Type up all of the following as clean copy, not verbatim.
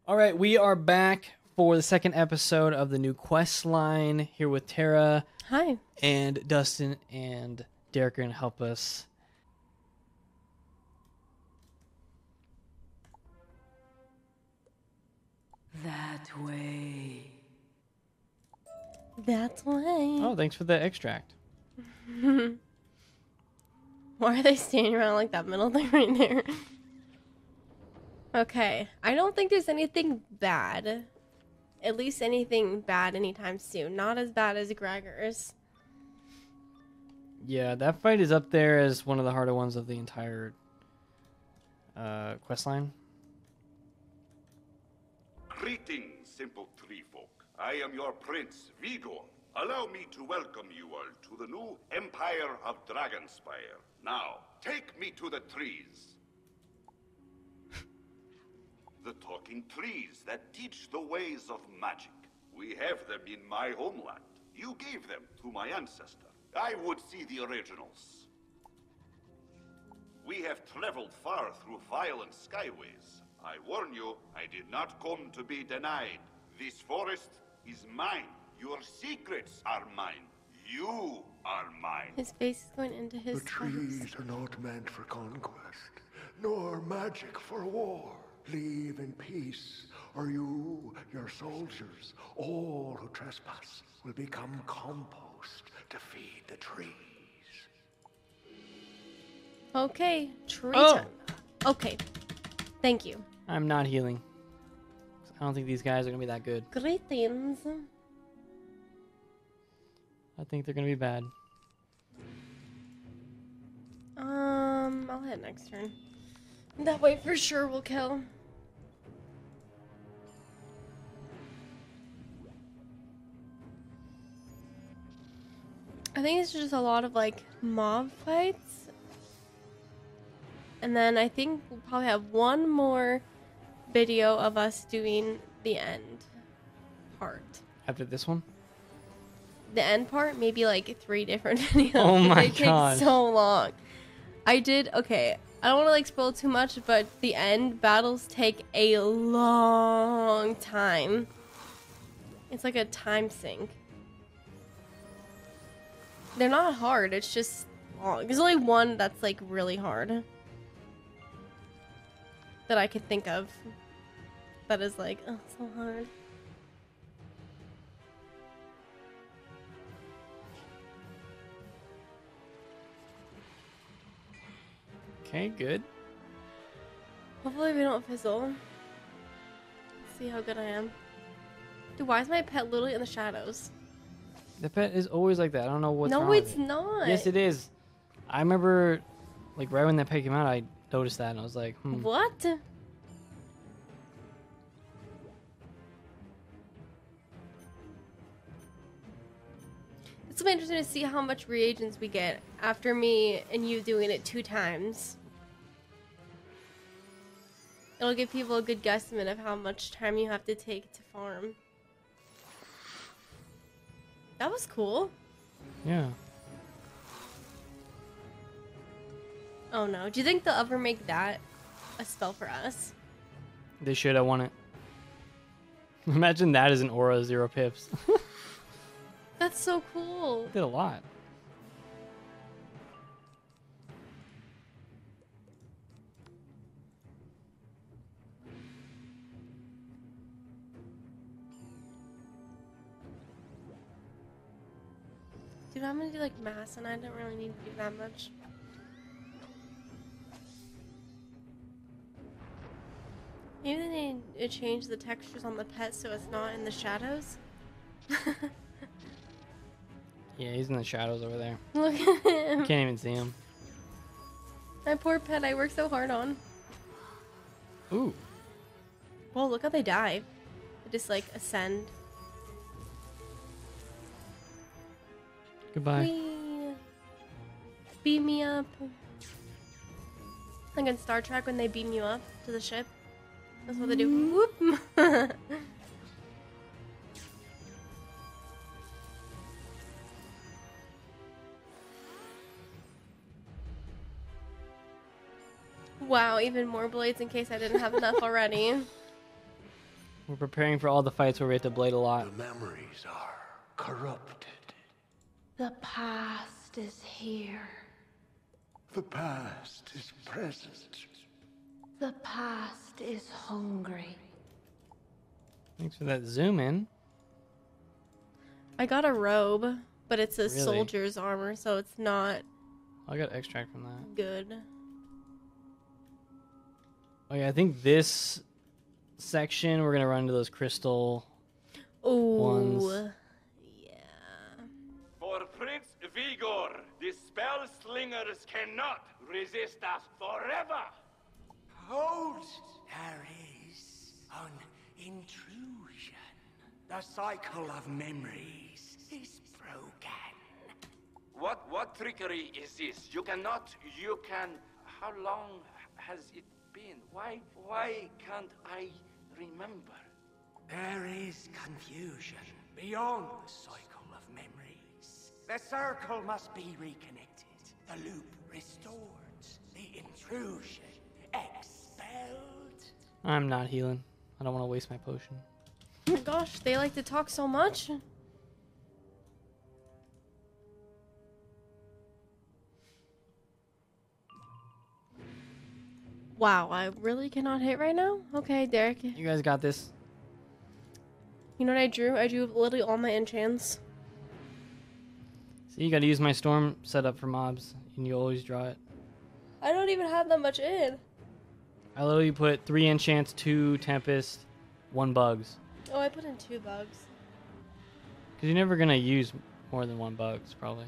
All right, we are back for the second episode of the new quest line here with Tara. Hi. And Dustin and Derek are going to help us. That way. That way. Oh, thanks for the extract. Why are they standing around like that middle thing right there? Okay, I don't think there's anything bad. At least anything bad anytime soon. Not as bad as Gregor's. Yeah, that fight is up there as one of the harder ones of the entire quest line. Greetings, simple tree folk. I am your prince, Vigor. Allow me to welcome you all to the new Empire of Dragonspire. Now, take me to the trees. The talking trees that teach the ways of magic. We have them in my homeland. You gave them to my ancestor. I would see the originals. We have traveled far through violent skyways. I warn you, I did not come to be denied. This forest is mine. Your secrets are mine. You are mine. His face is going into his The trees are not meant for conquest, nor magic for war. Leave in peace, or you, your soldiers, all who trespass, will become compost to feed the trees. Okay, tree Oh. time. Okay, thank you. I'm not healing. I don't think these guys are going to be that good. Greetings. I think they're going to be bad. I'll hit next turn. That way for sure we'll kill. I think it's just a lot of like mob fights. And then I think we'll probably have one more video of us doing the end part. After this one? The end part, maybe like 3 different videos. Oh my It gosh. takes so long. Okay, I don't want to like spoil too much, but the end battles take a long time. It's like a time sink. They're not hard, it's just long. There's only one that's like really hard that I could think of that is like, oh, so hard. Okay, good. Hopefully we don't fizzle. Let's see how good I am. Dude, why is my pet literally in the shadows? The pet is always like that. I don't know what's wrong No, with it's it. not. Yes, it is. I remember, like, right when that pet came out, I noticed that, and I was like, What? It's gonna be interesting to see how much reagents we get after me and you doing it 2 times. It'll give people a good guesstimate of how much time you have to take to farm. That was cool. yeah. Oh no. Do you think they'll ever make that a spell for us? They should. I want it. Imagine that as an aura 0 pips. That's so cool. Did a lot. Dude, I'm gonna do like mass and I don't really need to do that much. Maybe they need to change the textures on the pet so it's not in the shadows. Yeah, he's in the shadows over there. Look at him. Can't even see him. My poor pet I worked so hard on. Ooh. Whoa, look how they die. They just like ascend. Goodbye. Whee! Beam me up. Like in Star Trek when they beam you up to the ship. That's what they do. Whoop! Wow, even more blades in case I didn't have enough already. We're preparing for all the fights where we have to blade a lot. The memories are corrupted. The past is here. The past is present. The past is hungry. Thanks for that zoom in. I got a robe, but it's a Really? soldier's armor, so it's not I got extract from that. good. Oh yeah, I think this section we're gonna run into those crystal ones. Ooh. Yeah. For Prince Vigor, the spell slingers cannot resist us forever. Hold! There is an intrusion. The cycle of memories is broken. What trickery is this? You can... How long has it been? Why can't I remember? There is confusion beyond the cycle of memories. The circle must be reconnected, the loop restored, the intrusion expelled. I'm not healing. I don't want to waste my potion. Oh my gosh, they like to talk so much. Wow, I really cannot hit right now? Okay, Derek. You guys got this. You know what I drew? I drew literally all my enchants. See, you gotta use my storm setup for mobs, and you always draw it. I don't even have that much in. I literally put 3 enchants, 2 tempest, 1 bugs. Oh, I put in 2 bugs. Because you're never gonna use more than 1 bugs, probably.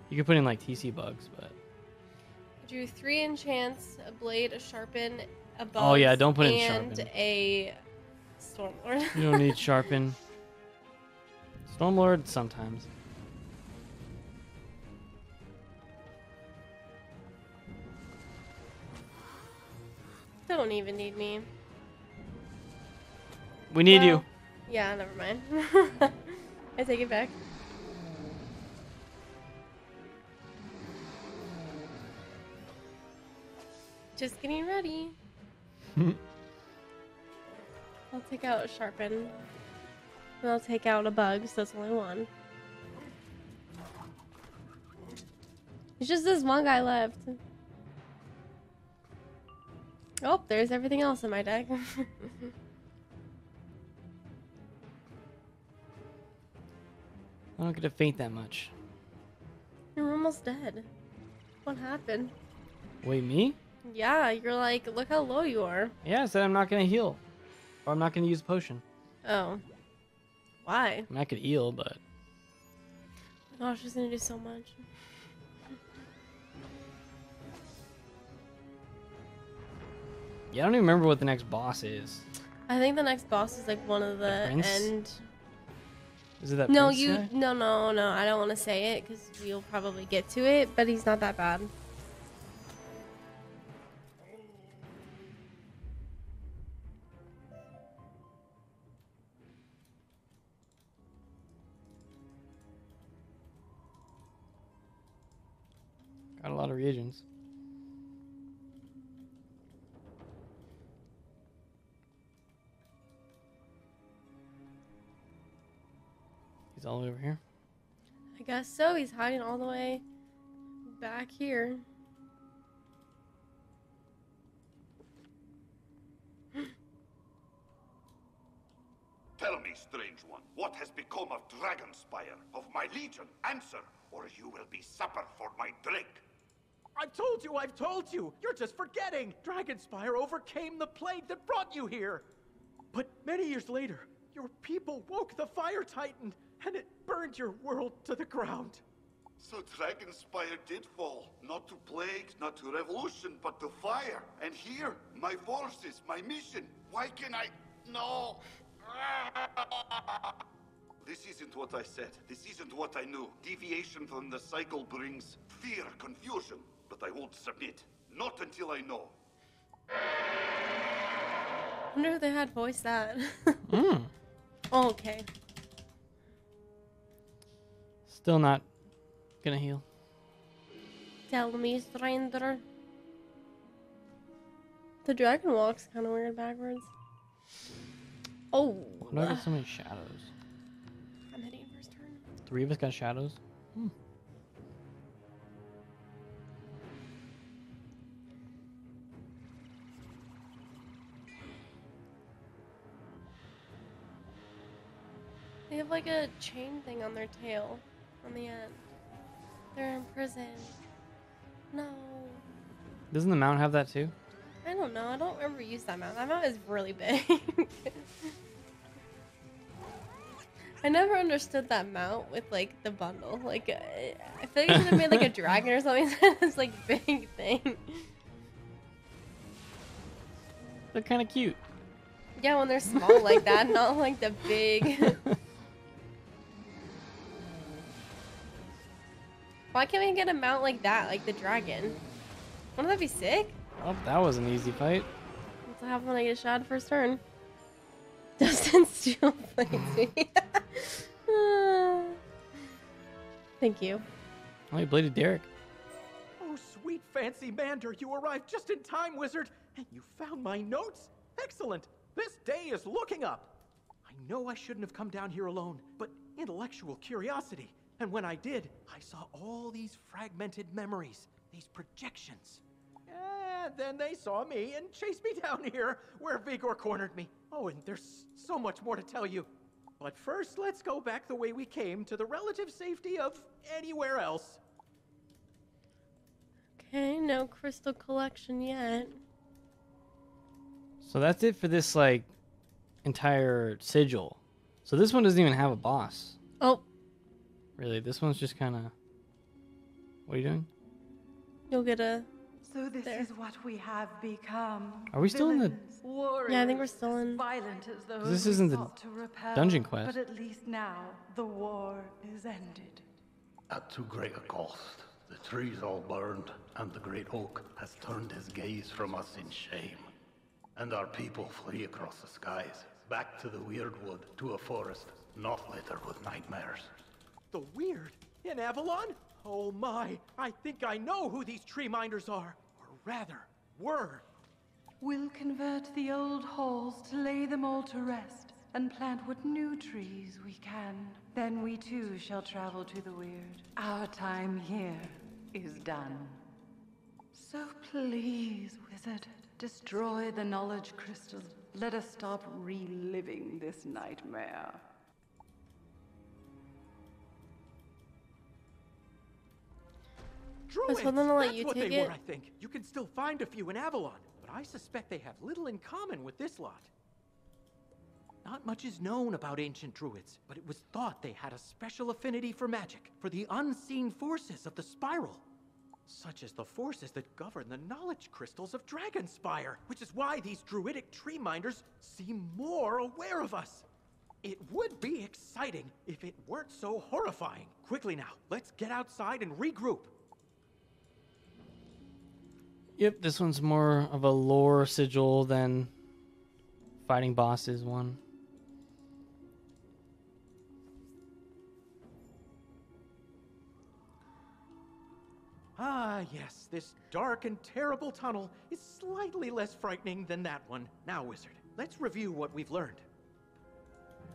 You could put in like TC bugs, but... I drew 3 enchants, a blade, a sharpen, a bug, Oh yeah, don't put in and sharpen. a stormlord. You don't need sharpen. Stormlord sometimes. Don't even need me. We need Well, you. Yeah, never mind. I take it back. Just getting ready. I'll take out a sharpen. And I'll take out a bug, so it's only 1. It's just this one guy left. Oh, there's everything else in my deck. I don't get to faint that much. You're almost dead. What happened? Wait, me? Yeah, you're like, look how low you are. Yeah, I said I'm not gonna heal. Or I'm not gonna use a potion. Oh. Why? I mean, I could heal, but... Oh my gosh, she's gonna do so much. Yeah, I don't even remember what the next boss is. I think the next boss is like one of the prince? end. Is it that No, prince you. guy? No. I don't want to say it because you'll probably get to it, but he's not that bad. Got a lot of reagents. He's all over here. I guess so. He's hiding all the way back here. Tell me, strange one, what has become of Dragonspire, of my legion? Answer, or you will be supper for my drink. I've told you! You're just forgetting! Dragonspire overcame the plague that brought you here! But many years later, your people woke the Fire Titan, and it burned your world to the ground. So Dragonspire did fall, not to plague, not to revolution, but to fire. And here, my forces, my mission. Why can I... No! This isn't what I said. This isn't what I knew. Deviation from the cycle brings fear, confusion. But I won't submit. Not until I know. I wonder who they had voice that. Mm. Oh, okay. Still not gonna heal. Tell me, stranger. The dragon walk's kind of weird backwards. Oh. Why do I get so many shadows? I'm hitting first turn. 3 of us got shadows. They have like a chain thing on their tail on the end. They're in prison. No. Doesn't the mount have that too? I don't know. I don't ever use that mount. That mount is really big. I never understood that mount with like the bundle. Like, I feel like it should have made like a dragon or something. It's like big thing. They're kind of cute. Yeah, when they're small like that, not like the big. Why can't we get a mount like that, like the dragon? Wouldn't that be sick? Oh, that was an easy fight. What's happen when I get shot first turn? Dustin still plays me. Thank you. Oh, you bladed Derek. Oh, sweet fancy Mander, you arrived just in time, wizard! And you found my notes? Excellent! This day is looking up! I know I shouldn't have come down here alone, but intellectual curiosity. And when I did, I saw all these fragmented memories, these projections. And then they saw me and chased me down here, where Vigor cornered me. Oh, and there's so much more to tell you. But first, let's go back the way we came to the relative safety of anywhere else. Okay, no crystal collection yet. So that's it for this, like, entire sigil. So this one doesn't even have a boss. Oh. Really, this one's just kind of... What are you doing? You'll get a... So this there. is what we have become. Are we still in the... Warriors, Yeah, I think we're still in... violent as those This we isn't the sought to repel, dungeon quest. But at least now the war is ended. At too great a cost, the trees all burned, and the great oak has turned his gaze from us in shame. And our people flee across the skies, back to the weird wood, to a forest not littered with nightmares. The weird? In Avalon? Oh my, I think I know who these tree minders are. Or rather, were. We'll convert the old halls to lay them all to rest, and plant what new trees we can. Then we too shall travel to the weird. Our time here is done. So please, wizard, destroy the knowledge crystal. Let us stop reliving this nightmare. Druids! told them to let That's you what take they it. were, I think. You can still find a few in Avalon, but I suspect they have little in common with this lot. Not much is known about ancient druids, but it was thought they had a special affinity for magic, for the unseen forces of the spiral. Such as the forces that govern the knowledge crystals of Dragonspire, which is why these druidic tree minders seem more aware of us. It would be exciting if it weren't so horrifying. Quickly now, let's get outside and regroup. Yep, this one's more of a lore sigil than fighting bosses one. Ah, yes, this dark and terrible tunnel is slightly less frightening than that one. Now, wizard, let's review what we've learned.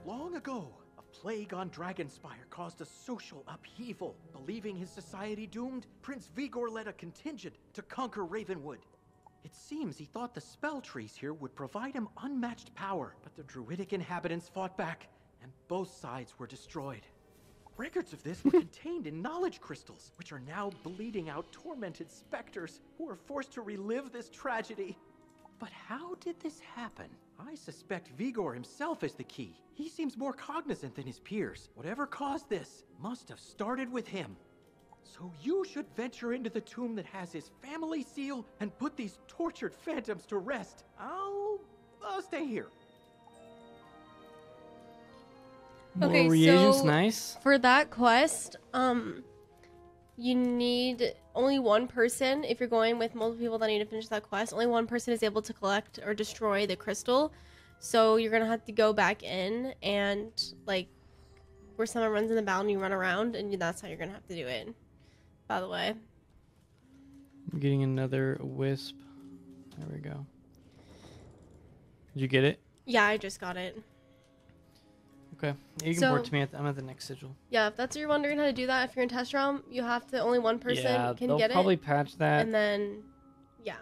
Long ago, a plague on Dragonspire caused a social upheaval. Believing his society doomed, Prince Vigor led a contingent to conquer Ravenwood. It seems he thought the spell trees here would provide him unmatched power, but the druidic inhabitants fought back, and both sides were destroyed. Records of this were contained in knowledge crystals, which are now bleeding out tormented specters who are forced to relive this tragedy. But how did this happen? I suspect Vigor himself is the key. He seems more cognizant than his peers. Whatever caused this must have started with him. So you should venture into the tomb that has his family seal and put these tortured phantoms to rest. I'll stay here. Okay, More reagents, so nice. for that quest, you need only one person. If you're going with multiple people that need to finish that quest, only one person is able to collect or destroy the crystal. So you're gonna have to go back in and like where someone runs in the battle and you run around, and that's how you're gonna have to do it. By the way. I'm getting another wisp. There we go. Did you get it? Yeah, I just got it. Okay. You can So- report to me. I'm at the next sigil. Yeah, if that's what you're wondering how to do that, if you're in test realm, you have to only one person Yeah, can they'll get probably it, patch that. and then yeah.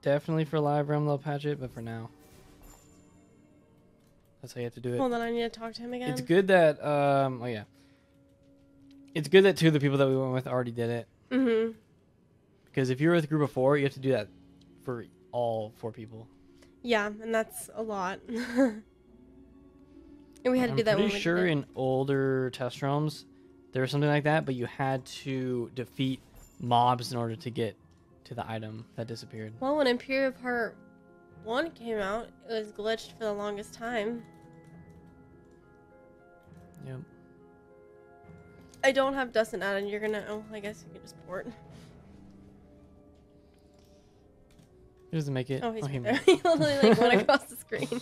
Definitely for live realm they'll patch it, but for now, that's how you have to do it. Hold on, I need to talk to him again. It's good that oh yeah, it's good that 2 of the people that we went with already did it. Mhm. Because if you're with a group of 4, you have to do that for all 4 people. Yeah, and that's a lot. And we had to do that I'm when pretty we sure did it. in older test realms there was something like that, but you had to defeat mobs in order to get to the item that disappeared. Well, when Imperial Part 1 came out, it was glitched for the longest time. Yep. I don't have Dustin added. You're gonna. Oh, I guess you can just port. He doesn't make it. Oh, he's he right there. made He it. literally like went across the screen.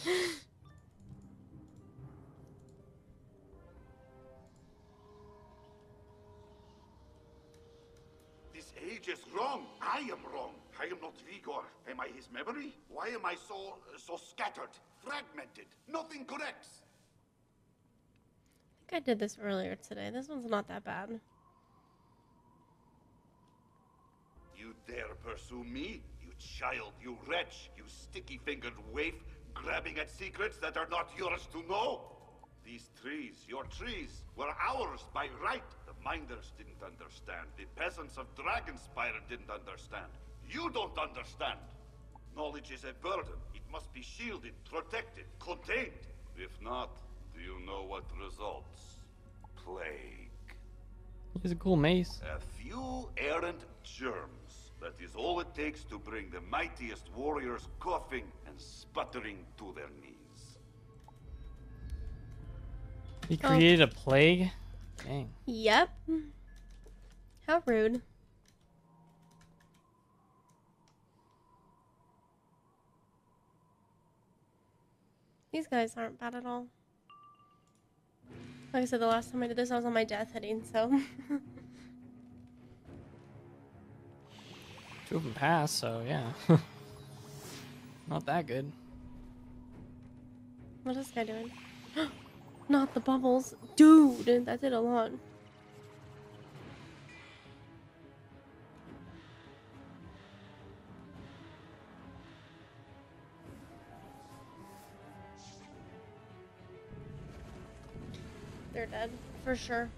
This age is wrong. I am wrong. I am not Vigor. Am I his memory? Why am I so scattered, fragmented? Nothing connects. I think I did this earlier today. This one's not that bad. You dare pursue me? You child, you wretch, you sticky-fingered waif, grabbing at secrets that are not yours to know. These trees, your trees, were ours by right. The minders didn't understand. The peasants of Dragonspire didn't understand. You don't understand. Knowledge is a burden. It must be shielded, protected, contained. If not, do you know what results? Plague. He has a cool mace. A few errant germs. That is all it takes to bring the mightiest warriors coughing and sputtering to their knees. He created a plague? Dang. Yep. How rude. These guys aren't bad at all. Like I said, the last time I did this, I was on my death heading, so. 2 of them passed, so yeah. Not that good. What is this guy doing? Not the bubbles. Dude, that did a lot. They're dead, for sure.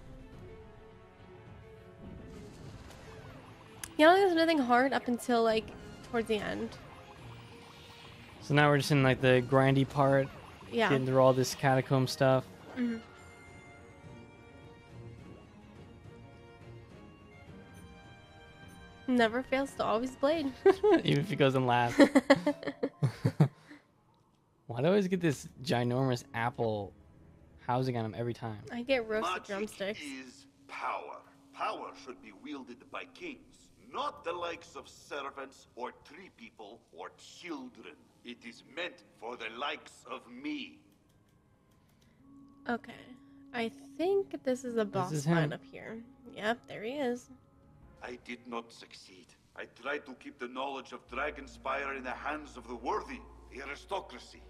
Yeah, I don't think there's anything hard up until, like, towards the end. So now we're just in like the grindy part, Yeah. getting through all this catacomb stuff. Mm-hmm. Never fails to always blade. Even if he goes in last. Why do I always get this ginormous apple housing on him every time? I get roasted Magic drumsticks. is power. Power should be wielded by kings, not the likes of servants or tree people or children. It is meant for the likes of me. Okay. I think this is a boss is fight him. up here. Yep, there he is. I did not succeed. I tried to keep the knowledge of Dragonspire in the hands of the worthy, the aristocracy.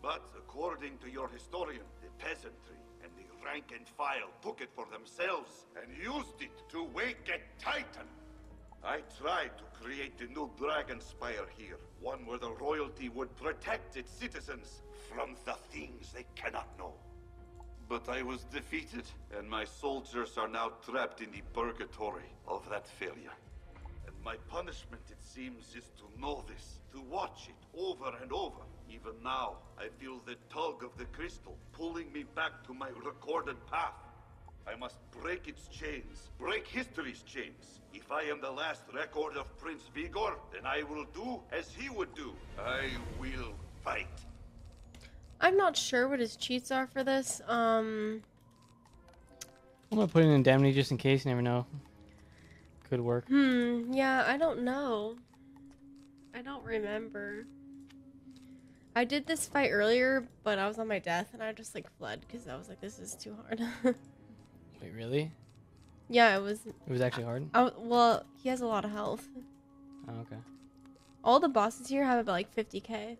But according to your historian, the peasantry and the rank and file took it for themselves and used it to wake a titan. I tried to create the new Dragonspire here, one where the royalty would protect its citizens from the things they cannot know. But I was defeated, and my soldiers are now trapped in the purgatory of that failure. And my punishment, it seems, is to know this, to watch it over and over. Even now, I feel the tug of the crystal pulling me back to my recorded path. I must break its chains, break history's chains. If I am the last record of Prince Vigor, then I will do as he would do. I will fight. I'm not sure what his cheats are for this. I'm gonna put in indemnity just in case, you never know. Could work. Yeah, I don't know. I don't remember. I did this fight earlier, but I was on my death and I just like fled because I was like, this is too hard. Wait, really? Yeah, it was. It was actually hard? Well, he has a lot of health. Oh, okay. All the bosses here have about like 50k.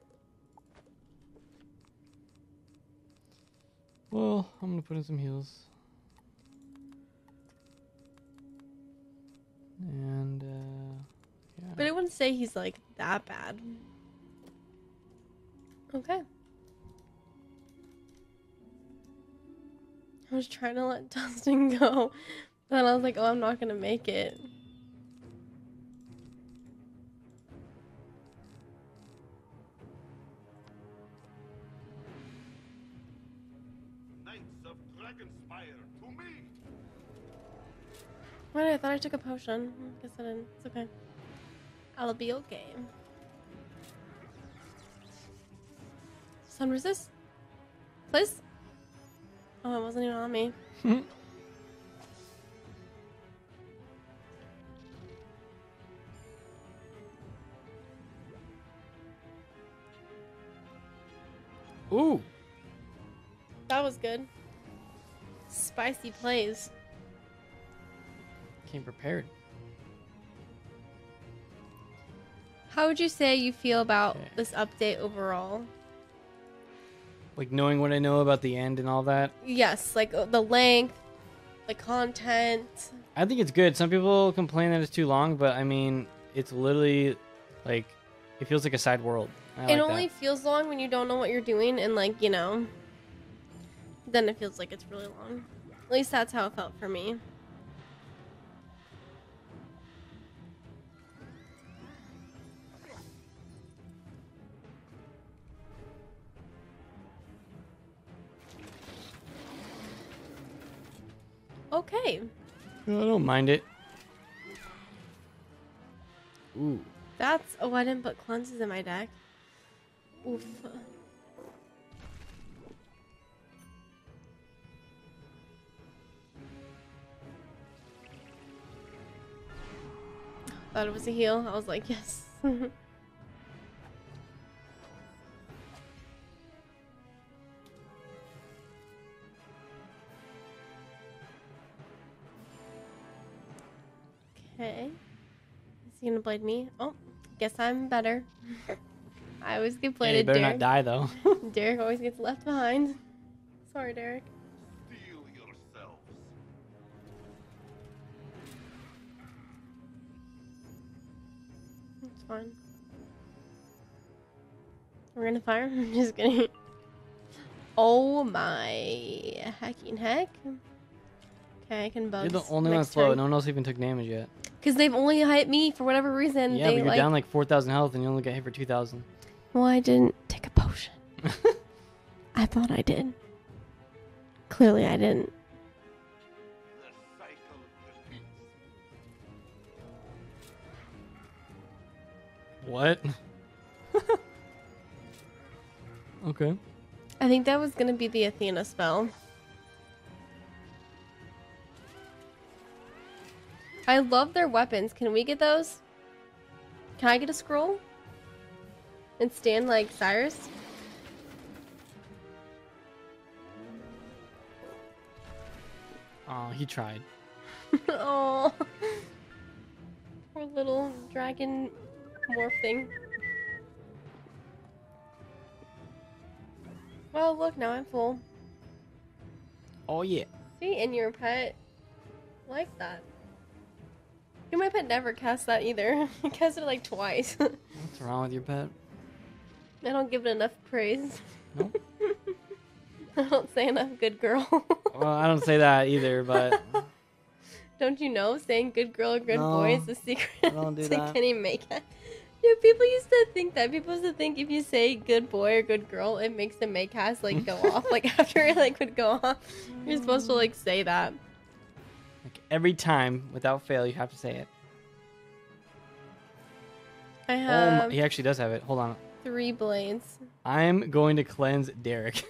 Well, I'm gonna put in some heals. And yeah. But I wouldn't say he's like that bad. Okay. I was trying to let Dustin go. Then I was like, oh, I'm not gonna make it. Knights of Dragonspire, to me! Wait, I thought I took a potion. Guess I didn't. It's okay. I'll be okay. Sun resist? Please? Oh, it wasn't even on me. Ooh. That was good. Spicy plays. Came prepared. How would you say you feel about Okay. this update overall? Like knowing what I know about the end and all that. Yes, like the length, the content. I think it's good. Some people complain that it's too long, but I mean, it's literally like it feels like a side world. I It like only that. feels long when you don't know what you're doing, and like, you know, then it feels like it's really long. At least that's how it felt for me. Okay, I don't mind it. Ooh. that's... Oh, I didn't put cleanses in my deck. Oof. Thought it was a heal. I was like, yes. Okay. Is he gonna blade me? Oh, guess I'm better. I always get Yeah, you bladed, better Derek. not die though. Derek always gets left behind. Sorry, Derek. Steel yourselves. It's fine. We're gonna fire? I'm just kidding. Oh my hacking heck. Okay, I can bug. You're the only one slow. No one else even took damage yet. Because they've only hit me for whatever reason. Yeah, they, but you're like... down like 4,000 health and you only got hit for 2,000. Well, I didn't take a potion. I thought I did. Clearly I didn't. The cycle repeats. What? Okay. I think that was gonna be the Athena spell. I love their weapons. Can we get those? Can I get a scroll? And stand like Cyrus? Oh, he tried. Oh, poor little dragon morph thing. Well, look, now I'm full. Oh yeah. See, and your pet likes that. My pet never casts that either. He casts it like twice. What's wrong with your pet? I don't give it enough praise. Nope. I don't say enough good girl. Well, I don't say that either, but Don't you know saying good girl or good No, boy is the secret I don't do to that. getting makeup? Dude, people used to think that. People used to think if you say good boy or good girl, it makes the Maycast like go off. Like after it like would go off, you're supposed to like say that. like every time, without fail, you have to say it. I Oh, have he actually does have it. Hold on. 3 blades. I'm going to cleanse Derek.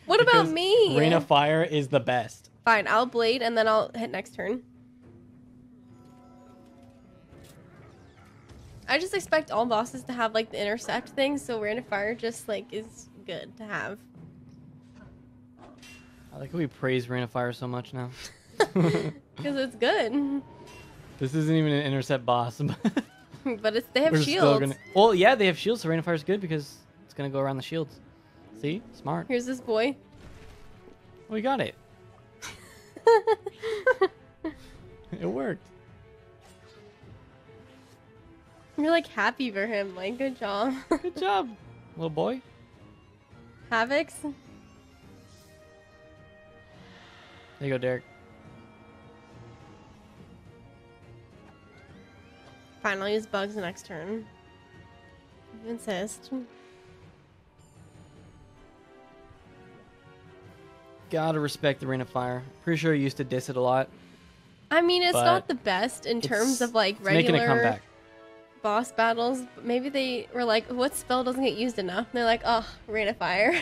What about Because me? Rain of Fire is the best. Fine, I'll blade and then I'll hit next turn. I just expect all bosses to have like the intercept thing, so Rain of Fire just like is good to have. I like how we praise Rain of Fire so much now. Because it's good. This isn't even an intercept boss. But it's they have We're still shields. gonna... Well, yeah, they have shields, so Rain of Fire is good because it's gonna go around the shields. See? Smart. Here's this boy. We got it. It worked. You're like happy for him. Like, good job. Good job, little boy. Havocs. There you go, Derek. Fine, I'll use bugs next turn. You insist. Gotta respect the Ring of Fire. Pretty sure you used to diss it a lot. I mean, it's But not the best in terms of like It's making a regular comeback. boss battles. But maybe they were like, what spell doesn't get used enough? And they're like, oh, Rain of Fire.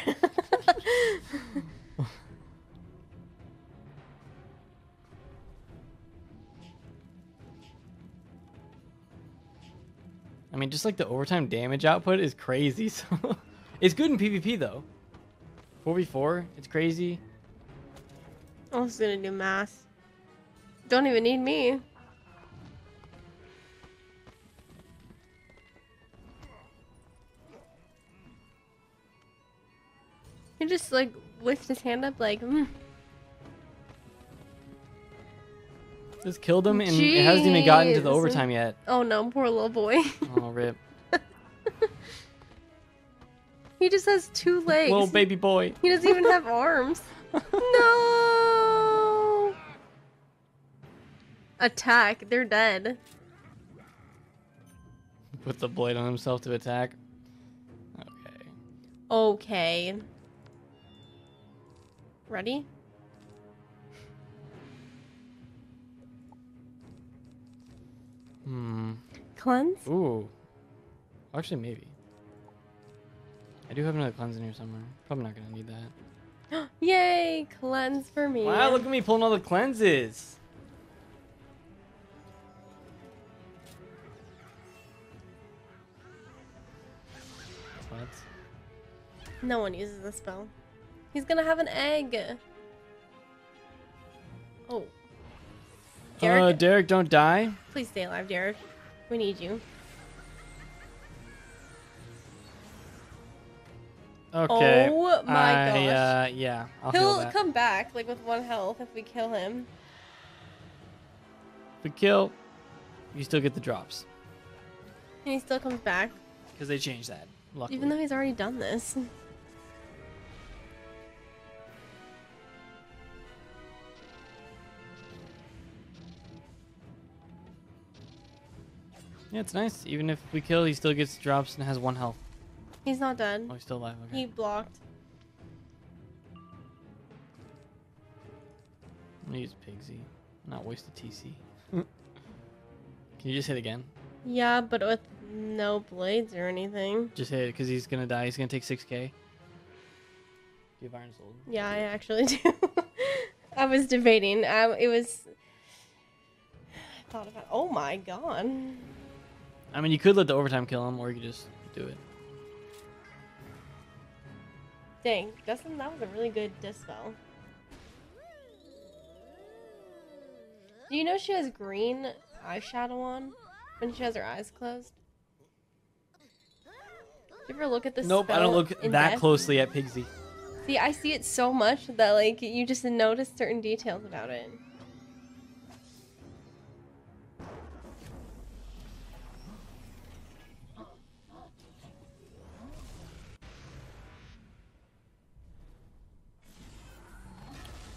I mean, just like the overtime damage output is crazy. So it's good in PvP though. 4v4, it's crazy. I was gonna do math. Don't even need me. He just like lifts his hand up like, Just killed him and it hasn't even gotten to the Jeez. overtime yet. Oh no, poor little boy. Oh, rip. He just has 2 legs. Little baby boy. He doesn't even have arms. No. Attack. They're dead. Put the blade on himself to attack. Okay. Okay. Ready? Cleanse? Ooh. Actually, maybe. I do have another cleanse in here somewhere. Probably not gonna need that. Yay! Cleanse for me. Wow, look at me pulling all the cleanses. What? No one uses the spell. He's gonna have an egg. Oh. Derek, Derek, don't die. please stay alive, Derek. We need you. Okay. Oh my gosh. Yeah, I'll heal He'll that. come back like with 1 health if we kill him. If we kill, you still get the drops. And he still comes back. Because they changed that, luckily. Even though he's already done this. Yeah, it's nice. Even if we kill, he still gets drops and has 1 health. He's not dead. Oh, he's still alive. Okay. He blocked. I'm gonna use Pigsy. Not waste a TC. Can you just hit again? Yeah, but with no blades or anything. Just hit it because he's gonna die. He's gonna take 6k. Do you have Iron Soul? Yeah, I actually do. I was debating. It was. I thought about. Oh my god. I mean, you could let the overtime kill him, or you could just do it. Dang, Dustin, that was a really good dispel. Do you know she has green eyeshadow on when she has her eyes closed? Do you ever look at this? Nope, I don't look that closely at Pigsy. See, I see it so much that like you just notice certain details about it.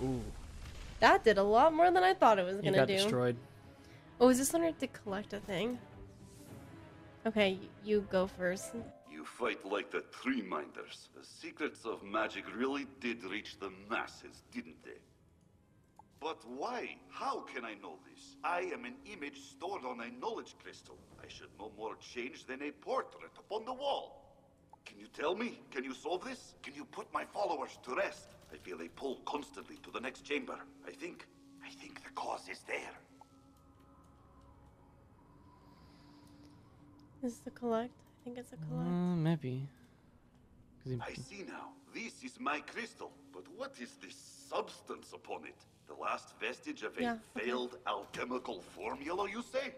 Ooh, That did a lot more than I thought it was he gonna got do. destroyed. Oh, is this one to collect a thing? Okay, you go first. You fight like the Tree Minders. The secrets of magic really did reach the masses, didn't they? But why? How can I know this? I am an image stored on a knowledge crystal. I should know more change than a portrait upon the wall. Can you tell me? Can you solve this? Can you put my followers to rest? I feel a pull constantly to the next chamber. I think the cause is there. Is this a collect? I think it's a collect. Maybe. 'Cause he- I see now. This is my crystal. But what is this substance upon it? The last vestige of a failed alchemical formula, you say?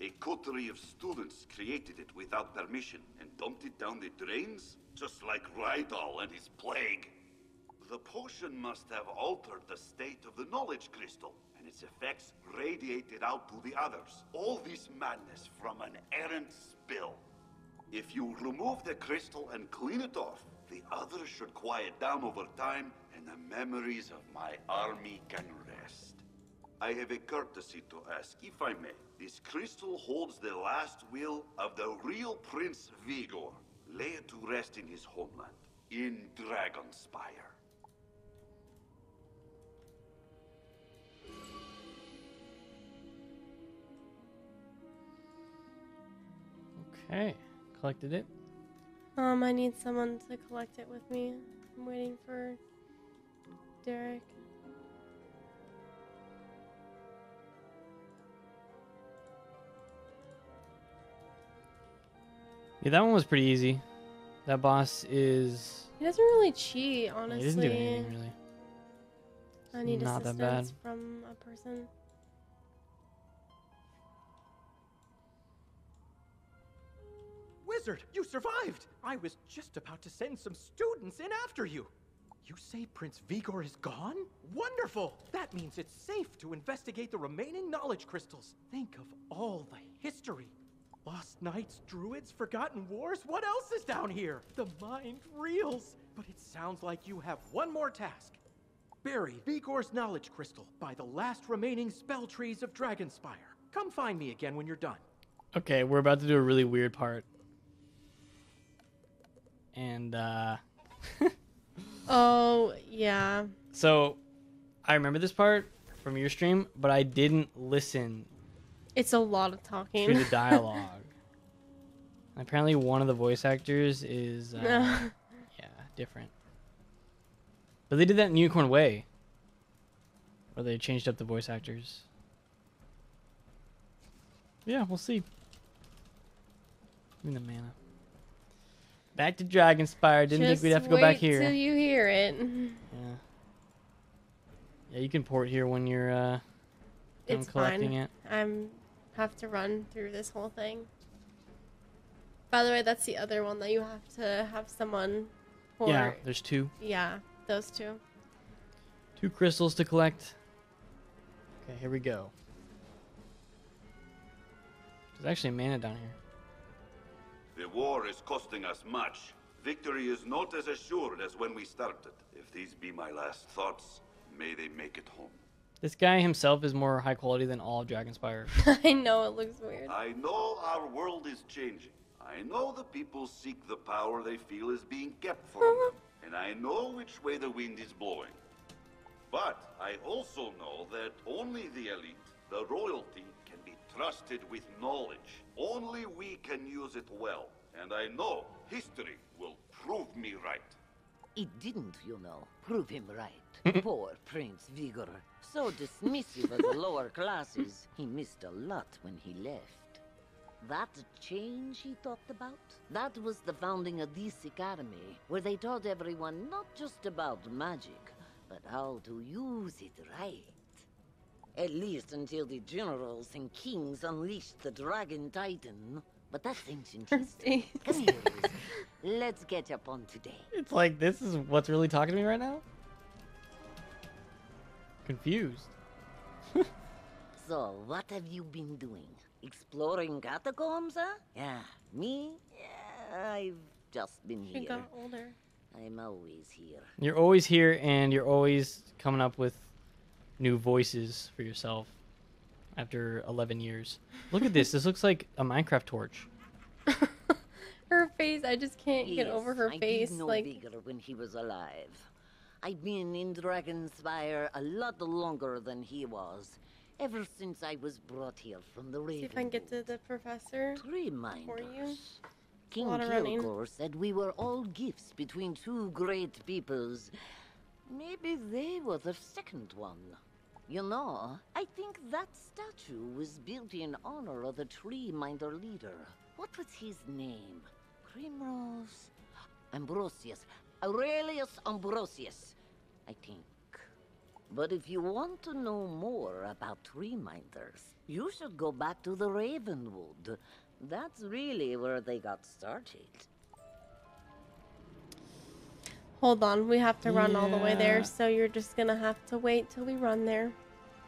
A coterie of students created it without permission and dumped it down the drains? Just like Rydal and his plague. The potion must have altered the state of the knowledge crystal, and its effects radiated out to the others. All this madness from an errant spill. If you remove the crystal and clean it off, the others should quiet down over time, and the memories of my army can rest. I have a courtesy to ask, if I may. This crystal holds the last will of the real Prince Vigor. Lay it to rest in his homeland, in Dragonspire. Okay, collected it. I need someone to collect it with me. I'm waiting for Derek. Yeah, that one was pretty easy. That boss is... He doesn't really cheat, Yeah, honestly. he doesn't do anything, really. I need Not that assistance bad. from a person. Wizard, you survived! I was just about to send some students in after you. You say Prince Vigor is gone? Wonderful! That means it's safe to investigate the remaining knowledge crystals. Think of all the history. Lost Knights, Druids, Forgotten Wars, what else is down here? The mind reels. But it sounds like you have one more task. Bury Vigor's knowledge crystal by the last remaining spell trees of Dragonspire. Come find me again when you're done. Okay, we're about to do a really weird part. And, Oh, yeah. So, I remember this part from your stream, but I didn't listen It's a lot of talking. to the dialogue. Apparently one of the voice actors is, yeah, different. But they did that in Unicorn Way, where they changed up the voice actors. Yeah, we'll see. Give me the mana. Back to Dragonspire. Didn't think we'd have to go back here. Just wait till you hear it. Yeah. Yeah, you can port here when you're done It's collecting fine. it. I'm have to run through this whole thing. By the way, that's the other one that you have to have someone for. Yeah, there's two. Yeah, those two. 2 crystals to collect. Okay, here we go. There's actually mana down here. The war is costing us much. Victory is not as assured as when we started. If these be my last thoughts, may they make it home. This guy himself is more high quality than all of Dragonspire. I know it looks weird. I know our world is changing. I know the people seek the power they feel is being kept from them. And I know which way the wind is blowing. But I also know that only the elite, the royalty, can be trusted with knowledge. Only we can use it well. And I know history will prove me right. It didn't, you know, prove him right. Poor Prince Vigor. So dismissive of the lower classes. He missed a lot when he left. That change he talked about? That was the founding of this academy, where they taught everyone not just about magic, but how to use it right. At least until the generals and kings unleashed the Dragon Titan. But that's ancient history. Come here, Wizard. Let's catch up on today. It's like, this is what's really talking to me right now? Confused. So, what have you been doing? Exploring catacombs, huh? Yeah, me? Yeah, I've just been She here. got older. I'm always here. You're always here, and you're always coming up with new voices for yourself after 11 years. Look at this. This looks like a Minecraft torch. Her face, I just can't get Yes, over her I face. did know Like, Vigor when he was alive. I've been in Dragonspire a lot longer than he was. Ever since I was brought here from the see if I can get to the professor. Reminders. For you. King lot of running. Kilgore said we were all gifts between 2 great peoples. Maybe they were the second one. You know, I think that statue was built in honor of the Tree Minder leader. What was his name? Primrose? Ambrosius. Aurelius Ambrosius, I think. But if you want to know more about Tree Minders, you should go back to the Ravenwood. That's really where they got started. Hold on, we have to run all the way Yeah. there, so you're just gonna have to wait till we run there.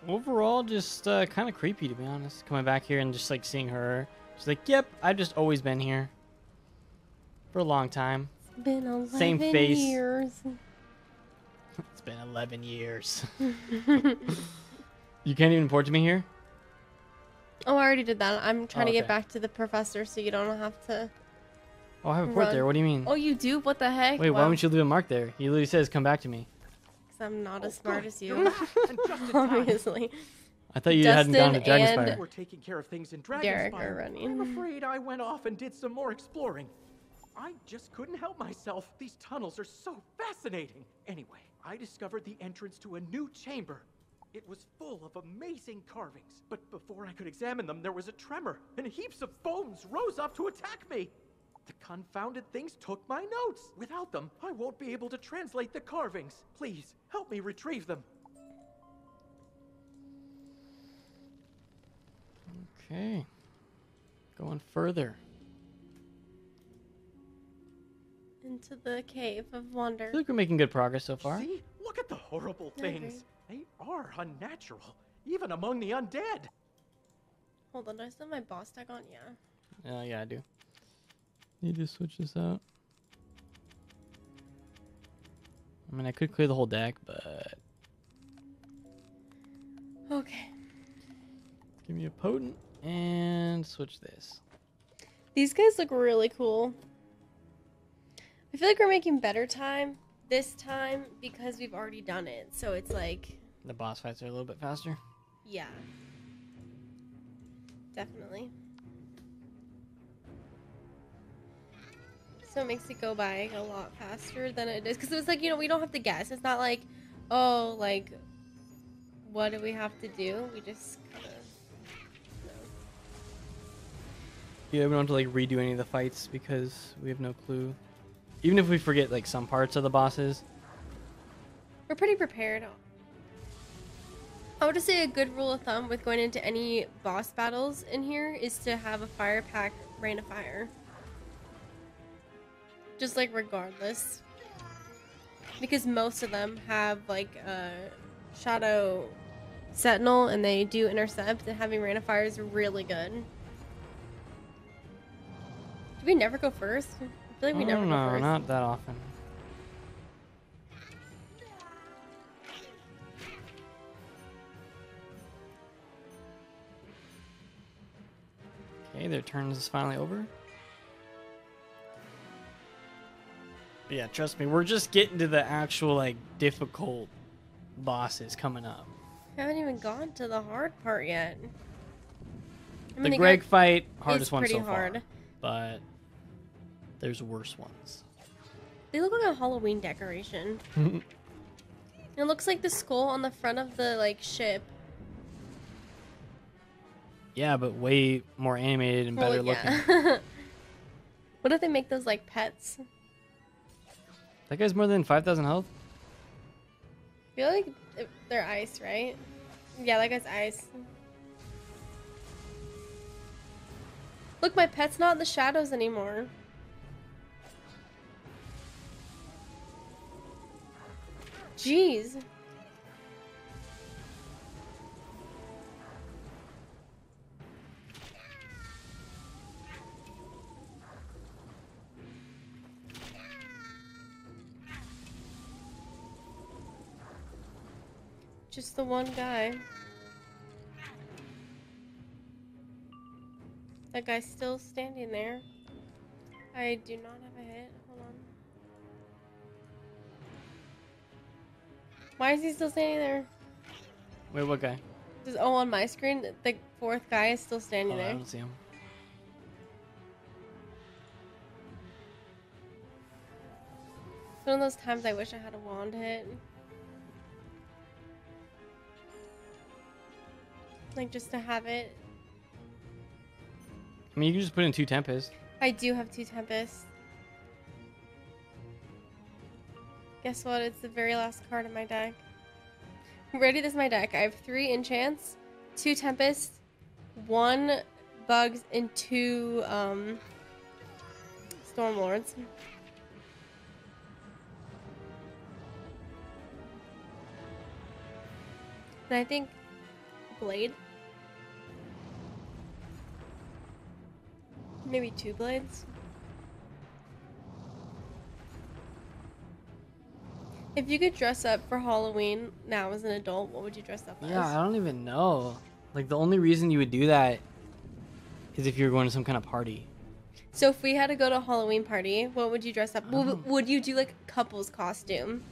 Overall, just kind of creepy, to be honest. Coming back here and just like seeing her. She's like, yep, I've just always been here. For a long time. It's been 11 Same face. years. It's been 11 years. You can't even port to me here? Oh, I already did that. I'm trying to get okay. back to the professor so you don't have to... Oh, I have a port Run. there. What do you mean? Oh, you do? What the heck? Wait, why Wow. wouldn't you leave a mark there? He literally says, come back to me. 'Cause I'm not as Oh, smart good. as you. You're back, and just in time. Obviously. I thought you hadn't gone to Dustin and- Dragonspire. We're taking care of things in Derek Dragonspire. are running. I'm afraid I went off and did some more exploring. I just couldn't help myself. These tunnels are so fascinating. Anyway, I discovered the entrance to a new chamber. It was full of amazing carvings, but before I could examine them, there was a tremor, and heaps of bones rose up to attack me. The confounded things took my notes. Without them, I won't be able to translate the carvings. Please, help me retrieve them. Okay. Going further. Into the cave of wonder. I feel like we're making good progress so far. See? Look at the horrible I agree. things. They are unnatural, even among the undead. Hold on, do I still have my boss tag on? Yeah. Yeah, I do. Need to switch this out. I mean, I could clear the whole deck, but Okay. give me a potent and switch this. These guys look really cool. I feel like we're making better time this time because we've already done it. So it's like, The boss fights are a little bit faster. yeah. Definitely. So it makes it go by a lot faster than it is. Because it's like, you know, we don't have to guess. It's not like, oh, like, what do we have to do? We just kind of... Yeah, we don't have to like redo any of the fights because we have no clue. Even if we forget like some parts of the bosses. We're pretty prepared. I would just say a good rule of thumb with going into any boss battles in here is to have a fire pack Rain of Fire. Just like regardless. Because most of them have like a Shadow Sentinel and they do intercept, and having Rain of Fire is really good. Do we never go first? I feel like we never go No, first. not that often. Okay, their turn is finally over. But yeah, trust me, we're just getting to the actual like difficult bosses coming up. I haven't even gone to the hard part yet. I mean, The Greg fight, it's hardest one pretty so far. hard. But there's worse ones. They look like a Halloween decoration. It looks like the skull on the front of the like ship. Yeah, but way more animated and better looking. What if they make those like pets? That guy's more than 5,000 health? I feel like they're ice, right? Yeah, that guy's ice. Look, my pet's not in the shadows anymore. Jeez. Just the one guy. That guy's still standing there. I do not have a hit. Hold on. Why is he still standing there? Wait, what guy? Oh, on my screen, the fourth guy is still standing Oh, I there. don't see him. It's one of those times I wish I had a wand hit. Like, just to have it. I mean, you can just put in 2 Tempests. I do have 2 Tempests. Guess what? It's the very last card in my deck. Ready? This is my deck. I have 3 enchants, 2 Tempests, 1 Bugs, and 2 Stormlords. And I think blade. Maybe 2 blades. If you could dress up for Halloween now as an adult, what would you dress up as? Yeah, I don't even know. Like, the only reason you would do that is if you were going to some kind of party. So if we had to go to a Halloween party, what would you dress up? Would you do like a couple's costume?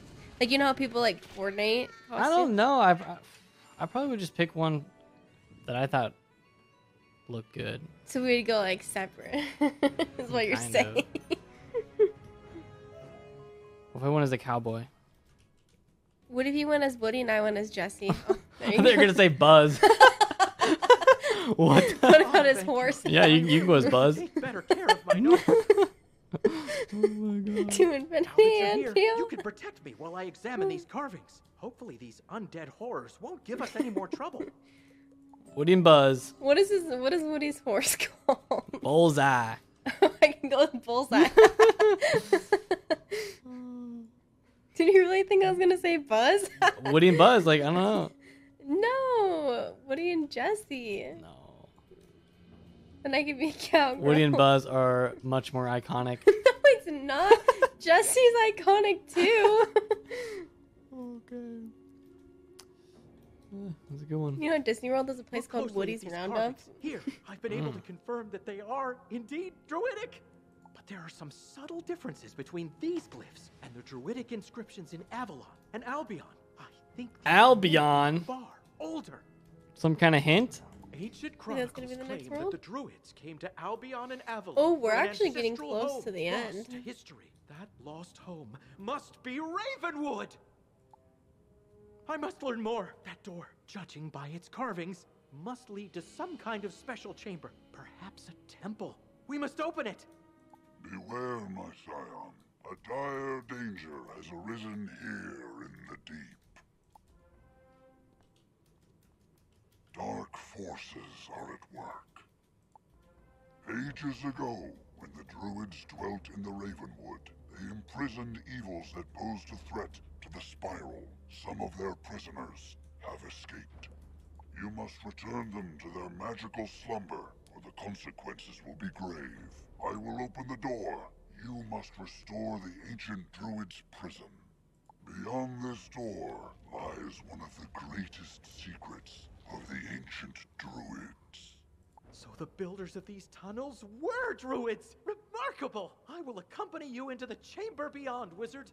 Like, you know how people like coordinate costumes? I don't know. I probably would just pick one that I thought looked good. So we'd go like separate, is what you're Kind saying. What if I went as a cowboy? What if you went as Woody and I went as Jesse? Oh, there I you thought you were go. going to say Buzz. What? What about his horse? Yeah, you can go as Buzz. Take better care of my nose. Oh my god. To Now infinity that you're and here, beyond. you can protect me while I examine these carvings. Hopefully these undead horrors won't give us any more trouble. Woody and Buzz. What is Woody's horse called? Bullseye. I can go with Bullseye. Did you really think I was gonna say Buzz? Woody and Buzz, like, I don't know. No, Woody and Jesse. No. And I could be a cowgirl. Woody and Buzz are much more iconic. No, it's not. Jesse's iconic too. Okay. That's a good one. You know, at Disney World there's a place Look called closely at Woody's these Roundup. carvings. Here, I've been able to confirm that they are indeed druidic. But there are some subtle differences between these glyphs and the druidic inscriptions in Avalon and Albion. I think these are Albion? far older. Some kind of hint? Ancient that's gonna chronicles be the next claim that world? the druids came to Albion and Avalon. Oh, we're for an actually getting ancestral close home to the lost end. to history. That lost home must be Ravenwood. I must learn more. That door, judging by its carvings, must lead to some kind of special chamber, perhaps a temple. We must open it. Beware, my scion. A dire danger has arisen here in the deep. Dark forces are at work. Ages ago, when the druids dwelt in the Ravenwood, they imprisoned evils that posed a threat to the Spiral. Some of their prisoners have escaped. You must return them to their magical slumber, or the consequences will be grave. I will open the door. You must restore the ancient druid's prison. Beyond this door lies one of the greatest secrets of the ancient druids. So the builders of these tunnels were druids! Remarkable! I will accompany you into the chamber beyond, wizard.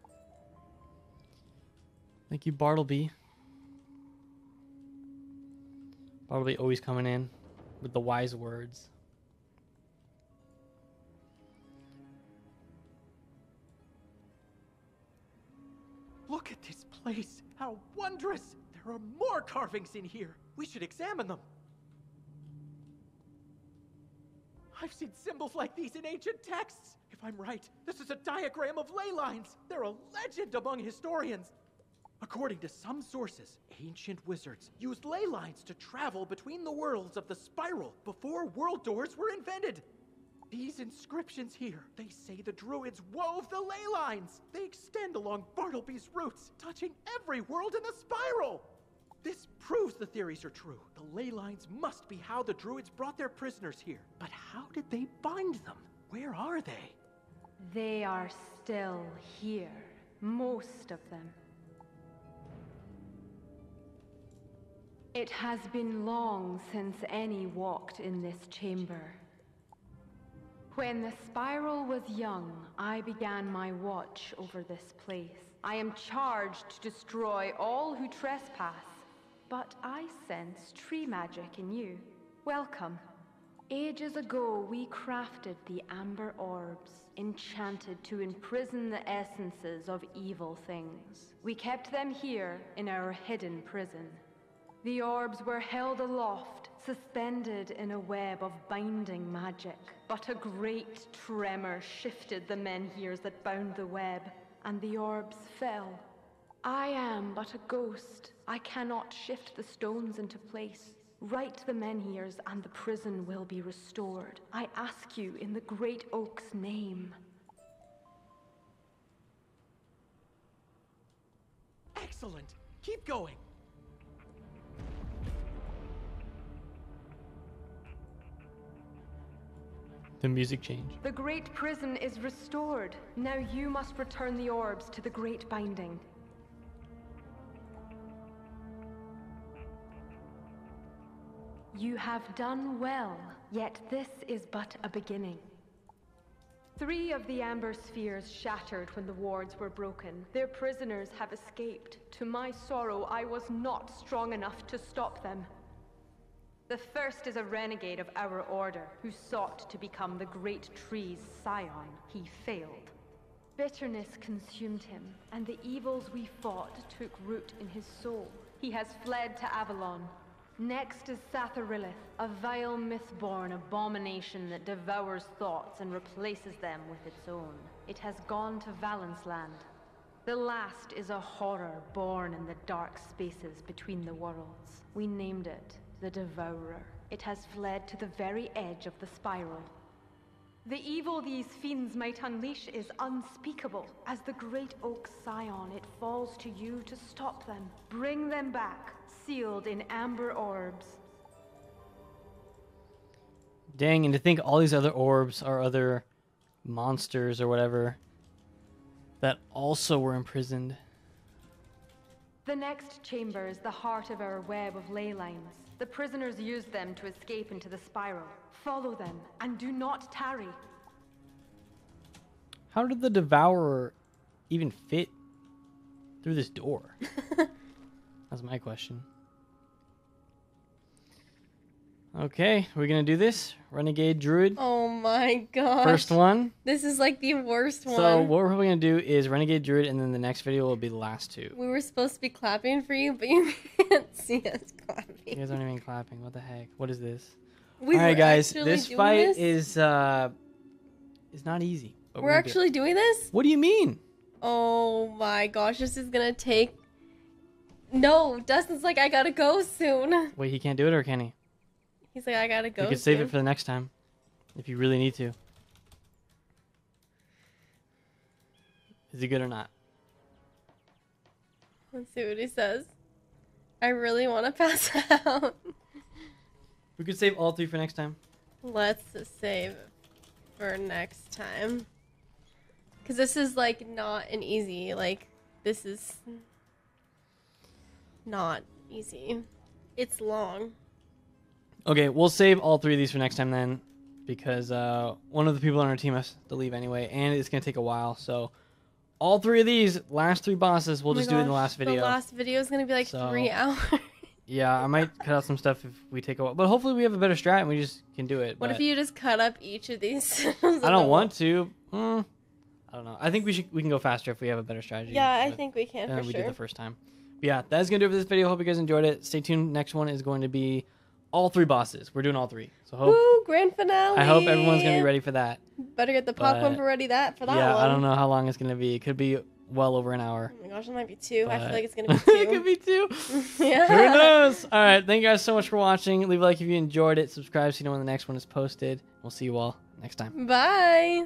Thank you, Bartleby. Bartleby always coming in with the wise words. Look at this place! How wondrous! There are more carvings in here! We should examine them! I've seen symbols like these in ancient texts! If I'm right, this is a diagram of ley lines! They're a legend among historians! According to some sources, ancient wizards used ley lines to travel between the worlds of the Spiral before world doors were invented! These inscriptions here, they say the druids wove the ley lines! They extend along Bartleby's roots, touching every world in the Spiral! This proves the theories are true. The ley lines must be how the druids brought their prisoners here. But how did they bind them? Where are they? They are still here. Most of them. It has been long since any walked in this chamber. When the Spiral was young, I began my watch over this place. I am charged to destroy all who trespass, but I sense tree magic in you. Welcome. Ages ago, we crafted the Amber Orbs, enchanted to imprison the essences of evil things. We kept them here in our hidden prison. The orbs were held aloft, suspended in a web of binding magic. But a great tremor shifted the menhirs that bound the web, and the orbs fell. I am but a ghost. I cannot shift the stones into place. Right the menhirs, and the prison will be restored. I ask you in the Great Oak's name. Excellent! Keep going! The music changed. The great prison is restored. Now you must return the orbs to the great binding. You have done well, yet this is but a beginning. 3 of the amber spheres shattered when the wards were broken. Their prisoners have escaped. To my sorrow, I was not strong enough to stop them. The first is a renegade of our order, who sought to become the great tree's scion. He failed. Bitterness consumed him, and the evils we fought took root in his soul. He has fled to Avalon. Next is Satharilith, a vile myth-born abomination that devours thoughts and replaces them with its own. It has gone to Valence Land. The last is a horror born in the dark spaces between the worlds. We named it the Devourer. It has fled to the very edge of the spiral. The evil these fiends might unleash is unspeakable. As the great oak scion, it falls to you to stop them. Bring them back, sealed in amber orbs. Dang, and to think all these other orbs are other monsters or whatever that also were imprisoned. The next chamber is the heart of our web of ley lines. The prisoners used them to escape into the spiral. Follow them, and do not tarry. How did the Devourer even fit through this door? That's my question. Okay, we're gonna do this. Renegade Druid. Oh my gosh. First one. This is like the worst one. So what we're probably gonna do is Renegade Druid, and then the next video will be the last 2. We were supposed to be clapping for you, but you can't see us clapping. You guys aren't even clapping. What the heck? What is this? All We right, were guys. actually This doing fight this? is not easy. But We're gonna do it. actually doing this? What do you mean? Oh my gosh, this is gonna take... No, Dustin's like, I gotta go soon. Wait, he can't do it, or can he? He's like, I gotta go You could soon. save it for the next time, if you really need to. Is he good or not? Let's see what he says. I really want to pass out. We could save all 3 for next time. Let's save for next time. Because this is, like, not an easy, like, this is not easy. It's long. Okay, we'll save all 3 of these for next time then, because one of the people on our team has to leave anyway, and it's going to take a while. So all 3 of these, last 3 bosses, we'll just do it in the last video. The last video is going to be like 3 hours. Yeah, I might cut out some stuff if we take a while. But hopefully we have a better strat and we just can do it. What if you just cut up each of these? I don't want to. I don't know. I think we can go faster if we have a better strategy. Yeah, I think we can for we sure. did the first time. But yeah, that's going to do it for this video. Hope you guys enjoyed it. Stay tuned. Next one is going to be all 3 bosses. We're doing all 3. So Woo, grand finale. I hope everyone's going to be ready for that. Better get the popcorn for ready for that one. Yeah, I don't know how long it's going to be. It could be well over an hour. Oh my gosh, it might be 2. I feel like it's going to be 2. It could be 2. Yeah. Who knows? All right. Thank you guys so much for watching. Leave a like if you enjoyed it. Subscribe so you know when the next one is posted. We'll see you all next time. Bye.